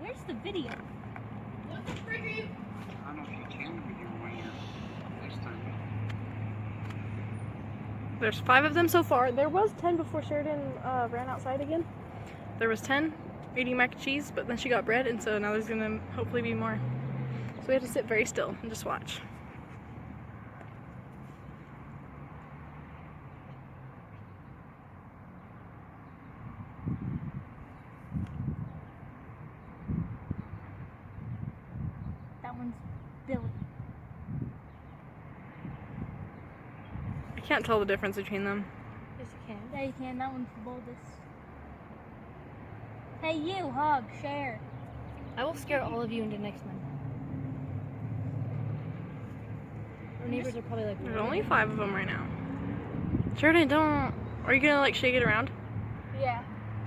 Where's the video? What the frick are you? I don't know if you can video when you're FaceTime. There's 5 of them so far. There was 10 before Sheridan ran outside again. There was 10 eating mac and cheese, but then she got bread, and so now there's gonna hopefully be more. So we have to sit very still and just watch. That one's Billy. I can't tell the difference between them. Yes, you can. Yeah, you can. That one's the boldest. Hey, you, hug, share. I will scare all of you into next month. Our neighbors are probably like, There's only 5 of them right now. Sheridan, don't. Are you gonna like shake it around? Yeah.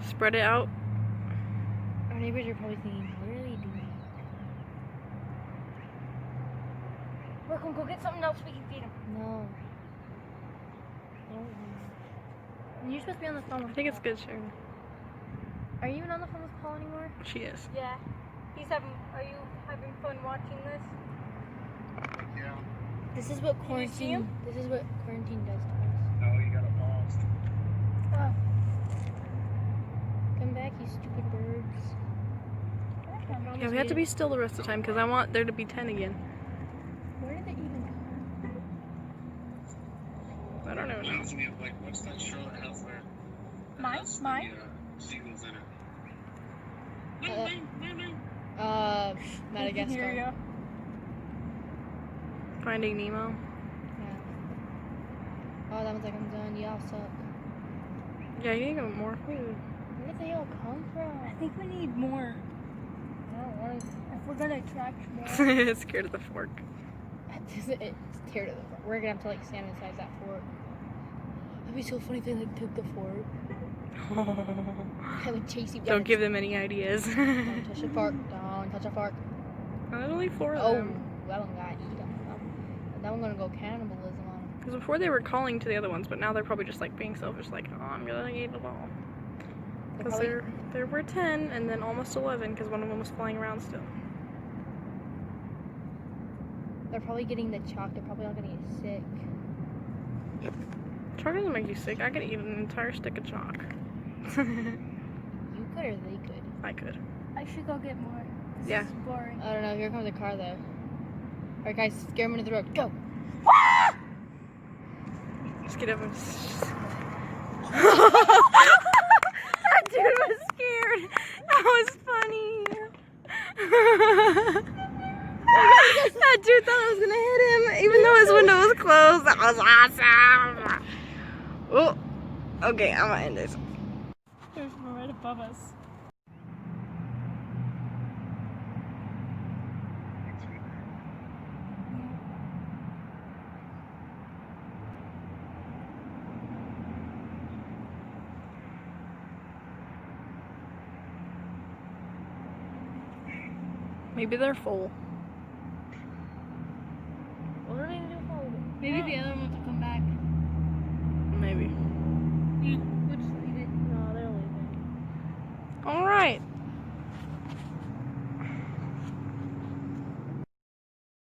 Spread it out? our neighbors are probably thinking, what are they doing? We're gonna go get something else we can feed them. No. And you're supposed to be on the phone with I think it's good, Sheridan. Are you even on the phone with Paul anymore? She is. Yeah. Are you having fun watching this? Yeah. This is what Can you see quarantine. 'em? This is what quarantine does to us. No, you gotta pause. Oh. Come back, you stupid birds. Yeah, we have to be still the rest of the time because I want there to be 10 again. Where did it even come? I don't know. Reminds me of, like, what's that show that has the Mine? seagulls in it? Madagascar. Finding Nemo. Yeah. Oh, that one's like, I'm done. Y'all suck. Yeah, you need more food. Where did they all come from? I think we need more. I don't want to. If we're gonna attract more. Scared of the fork. It's tear to the fork. We're gonna have to like sanitize that fork. That'd be so funny if they like took the fork. I would chase you down. Don't give them any ideas. Don't touch the fork. Don't touch the fork. There's only 4 of Oh, them. that one got eaten. That one gonna go cannibalism on him. Because before they were calling to the other ones, but now they're probably just like being selfish, like, oh, I'm gonna eat them all. Because there were 10 and then almost 11 because one of them was flying around still. They're probably getting the chalk. They're probably all gonna get sick. Chalk doesn't make you sick. I could eat an entire stick of chalk. You could or they could? I could. I should go get more. This Yeah. is boring. I don't know. Here comes a car though. Alright guys, scare him into the road. Go! Just get up and... That dude was scared. That was funny. That dude thought I was gonna hit him, even though his window was closed. That was awesome. Oh, okay, I'm gonna end this. There's one right above us. Maybe they're full. What are they gonna do? Maybe the other ones will come